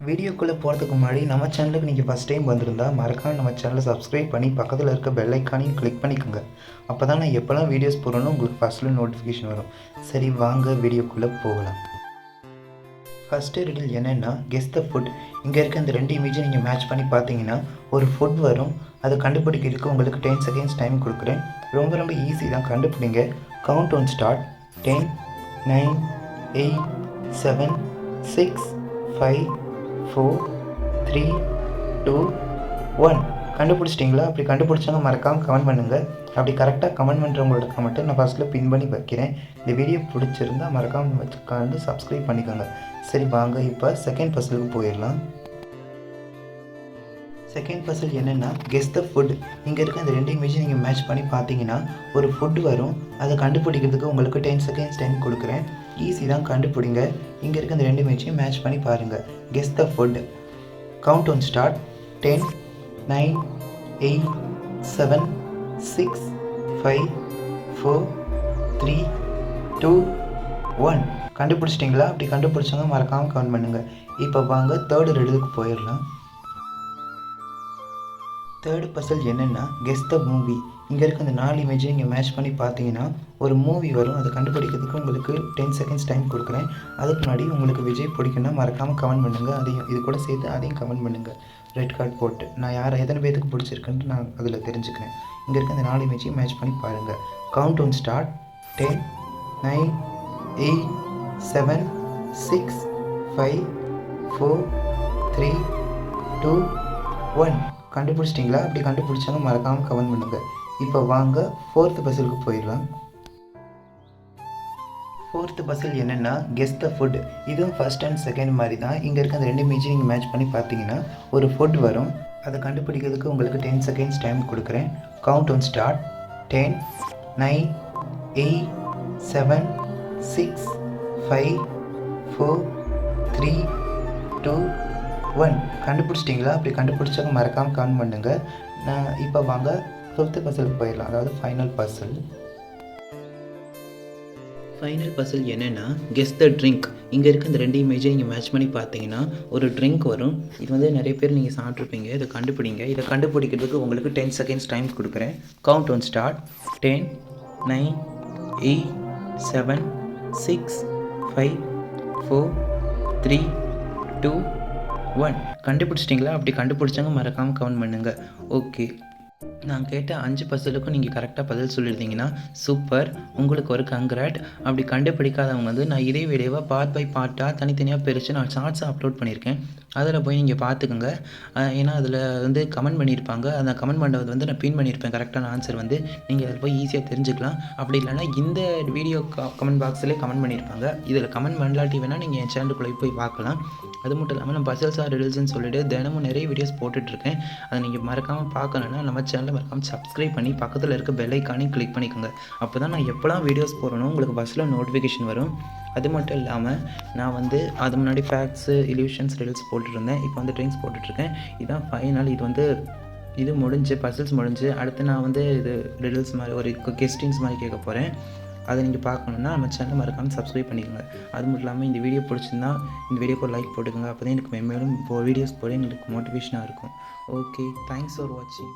வீடியோக்குள்ளே போகிறதுக்கு முன்னாடி நம்ம சேனலுக்கு நீங்கள் ஃபஸ்ட் டைம் வந்திருந்தா மறக்காம நம்ம சேனலை சப்ஸ்கிரைப் பண்ணி பக்கத்தில் இருக்க பெல் ஐக்கானையும் கிளிக் பண்ணிக்கோங்க. அப்போ தான் நான் எப்போல்லாம் வீடியோஸ் போடுறேன்னு உங்களுக்கு ஃபஸ்ட்டில் நோட்டிஃபிகேஷன் வரும். சரி வாங்க வீடியோக்குள்ளே போகலாம். ஃபஸ்ட்டு ரிடில் என்னென்னா கெஸ் த ஃபுட். இங்கே இருக்க இந்த ரெண்டு இமேஜை நீங்கள் மேட்ச் பண்ணி பார்த்தீங்கன்னா ஒரு ஃபுட் வரும். அதை கண்டுபிடிக்கிறதுக்கு உங்களுக்கு 10 செகண்ட்ஸ் டைம் கொடுக்குறேன். ரொம்ப ஈஸி தான், கண்டுபிடிங்க. Count one start. 10, 9, 8, 7, 6, 5, 4, 3, 2, 1. கண்டுபிடிச்சிட்டிங்களா? அப்படி கண்டுபிடிச்சவங்க மறக்காமல் கமெண்ட் பண்ணுங்கள். அப்படி கரெக்டாக கமெண்ட் பண்ணுறவங்களோட கமெண்ட்டை நான் ஃபஸ்ட்டில் பின் பண்ணி வைக்கிறேன். இந்த வீடியோ பிடிச்சிருந்தா மறக்காமல் வச்சுக்காந்து சப்ஸ்கிரைப் பண்ணிக்கோங்க. சரி வாங்க இப்போ செகண்ட் பசிலுக்கு போயிடலாம். செகண்ட் பசில் என்னென்னா கெஸ் த ஃபுட். இங்கே இருக்க இந்த ரெண்டு இமேஜை நீங்கள் மேட்ச் பண்ணி பார்த்தீங்கன்னா ஒரு ஃபுட் வரும். அதை கண்டுபிடிக்கிறதுக்கு உங்களுக்கு 10 செகண்ட்ஸ் டைம் கொடுக்குறேன். ஈஸி தான், கண்டுபிடிங்க. இங்கே இருக்க இந்த ரெண்டு இமேஜையும் மேட்ச் பண்ணி பாருங்கள். Guess the food. Count one start. 10, 9, 8, 7, 6, 5, 4, 3, 2, 1. கண்டுபிடிச்சிட்டிங்களா? அப்படி கண்டுபிடிச்சவங்க மறக்காமல் கமெண்ட் பண்ணுங்கள். இப்போ வாங்க தேர்டு ரெடிலுக்கு போயிடலாம். தேர்டு பசில் என்னென்னா கெஸ் த மூவி. இங்கே இருக்க அந்த 4 இமேஜை இங்கே மேட்ச் பண்ணி பார்த்தீங்கன்னா ஒரு மூவி வரும். அதை கண்டுபிடிக்கிறதுக்கு உங்களுக்கு 10 செகண்ட்ஸ் டைம் கொடுக்குறேன். அதுக்கு முன்னாடி உங்களுக்கு விஜய் பிடிக்குன்னா மறக்காமல் கமெண்ட் பண்ணுங்கள். அதையும் இது கூட சேர்த்து அதையும் கமெண்ட் பண்ணுங்கள். ரெட் கார்டு போட்டு நான் எத்தனை பேருக்கு பிடிச்சிருக்குன்ட்டு நான் அதில் தெரிஞ்சுக்கிறேன். இங்கே இருக்க அந்த 4 இமேஜையும் மேட்ச் பண்ணி பாருங்கள். Count one start. 10, 9, 8, 7, 6, 5, 4, 3, 2, 1. கண்டுபிடிச்சிட்டிங்களா? அப்படி கண்டுபிடிச்சாங்க மறக்காமல் கமெண்ட் பண்ணுங்கள். இப்போ வாங்க ஃபோர்த்து பசிலுக்கு போயிடலாம். ஃபோர்த்து பசில் என்னென்னா கெஸ் த ஃபுட். இதுவும் ஃபஸ்ட் அண்ட் செகண்ட் மாதிரி தான். இங்கே இருக்க அந்த ரெண்டு இமேஜை நீங்கள் மேட்ச் பண்ணி பார்த்தீங்கன்னா ஒரு ஃபுட் வரும். அதை கண்டுபிடிக்கிறதுக்கு உங்களுக்கு 10 செகண்ட்ஸ் டைம் கொடுக்குறேன். Count one start. 10, 9, 8, 7, 6, 5, 4, 3, 2, 1. கண்டுபிடிச்சிட்டிங்களா? அப்படி கண்டுபிடிச்சவங்க மறக்காமல் கமெண்ட் பண்ணுங்கள். நான் இப்போ வாங்க ஃபிஃப்த்து பசிலுக்கு போயிடலாம், அதாவது ஃபைனல் பசில். ஃபைனல் பசில் என்னென்னா கெஸ் த ட்ரிங்க். இங்கே இருக்க இந்த ரெண்டு இமேஜை நீங்கள் மேட்ச் பண்ணி பார்த்தீங்கன்னா ஒரு ட்ரிங்க் வரும். இது வந்து நிறைய பேர் நீங்கள் சாப்பிட்ருப்பீங்க. இதை கண்டுபிடிங்க. இதை கண்டுபிடிக்கிறதுக்கு உங்களுக்கு 10 செகண்ட்ஸ் டைம் கொடுக்குறேன். Count one start. 10, 9, 8, 7, 6, 5, 4, 3, 2, 1. கண்டுபிடிச்சிட்டிங்களா? அப்படி கண்டுபிடிச்சவங்க மறக்காமல் கமெண்ட் பண்ணுங்கள். ஓகே, நான் கேட்ட 5 பசிலுக்கும் நீங்கள் கரெக்டாக பதில் சொல்லியிருந்தீங்கன்னா சூப்பர், உங்களுக்கு ஒரு கங்க்ராட். அப்படி கண்டுபிடிக்காதவங்க வந்து நான் இதே வீடியோவை பார்ட் பை பார்ட்டாக தனித்தனியாக பிரித்து நான் ஷார்ட்ஸாக அப்லோட் பண்ணியிருக்கேன். அதில் போய் நீங்கள் பார்த்துக்கோங்க. ஏன்னா அதில் வந்து கமெண்ட் பண்ணியிருப்பாங்க. அந்த கமெண்ட் பண்ணுறது வந்து நான் பின் பண்ணியிருப்பேன். கரெக்டான ஆன்சர் வந்து நீங்கள் அதில் போய் ஈஸியாக தெரிஞ்சுக்கலாம். அப்படி இல்லைனா இந்த வீடியோ கமெண்ட் பாக்ஸ்லேயே கமெண்ட் பண்ணியிருப்பாங்க. இதில் கமெண்ட் பண்ணலாட்டி வேணால் நீங்கள் என் சேனலுக்குள்ளே போய் பார்க்கலாம். அது மட்டும் இல்லாமல் நான் பசில்ஸ் ஆர் ரிடில்ஸ்னு சொல்லிட்டு தினமும் நிறைய வீடியோஸ் போட்டுட்ருக்கேன். அதை நீங்கள் மறக்காமல் பார்க்கணுன்னா நம்ம சேனலை மறக்காமல் சப்ஸ்கிரைப் பண்ணி பக்கத்தில் இருக்க பெல் ஐக்கானையும் கிளிக் பண்ணிக்கோங்க. அப்போ தான் நான் எப்போலாம் வீடியோஸ் போடணும் உங்களுக்கு ஃபஸ்ட்டில் நோட்டிஃபிகேஷன் வரும். அது மட்டும் இல்லாமல் நான் வந்து அது முன்னாடி ஃபேக்ட்ஸு, இல்யூஷன்ஸ், ரிடில்ஸ் போட்டுருந்தேன். இப்போ வந்து ட்ரிங்க்ஸ் போட்டுட்ருக்கேன். இதுதான் ஃபைனல். இது முடிஞ்சு பசில்ஸ் முடிஞ்சு அடுத்து நான் வந்து இது ரிடில்ஸ் மாதிரி ஒரு கொஸ்டின்ஸ் மாதிரி கேட்க போகிறேன். அதை நீங்கள் பார்க்கணுன்னா நம்ம சேனல் மறக்காமல் சப்ஸ்கிரைப் பண்ணிக்கோங்க. அது மட்டும் இல்லாமல் இந்த வீடியோ பிடிச்சிருந்தா இந்த வீடியோக்கு ஒரு லைக் போட்டுக்கோங்க. அப்போ தான் எனக்கு மேலும் வீடியோஸ் போட எங்களுக்கு மோட்டிவேஷனாக இருக்கும். ஓகே, தேங்க்ஸ் ஃபார் வாட்சிங்.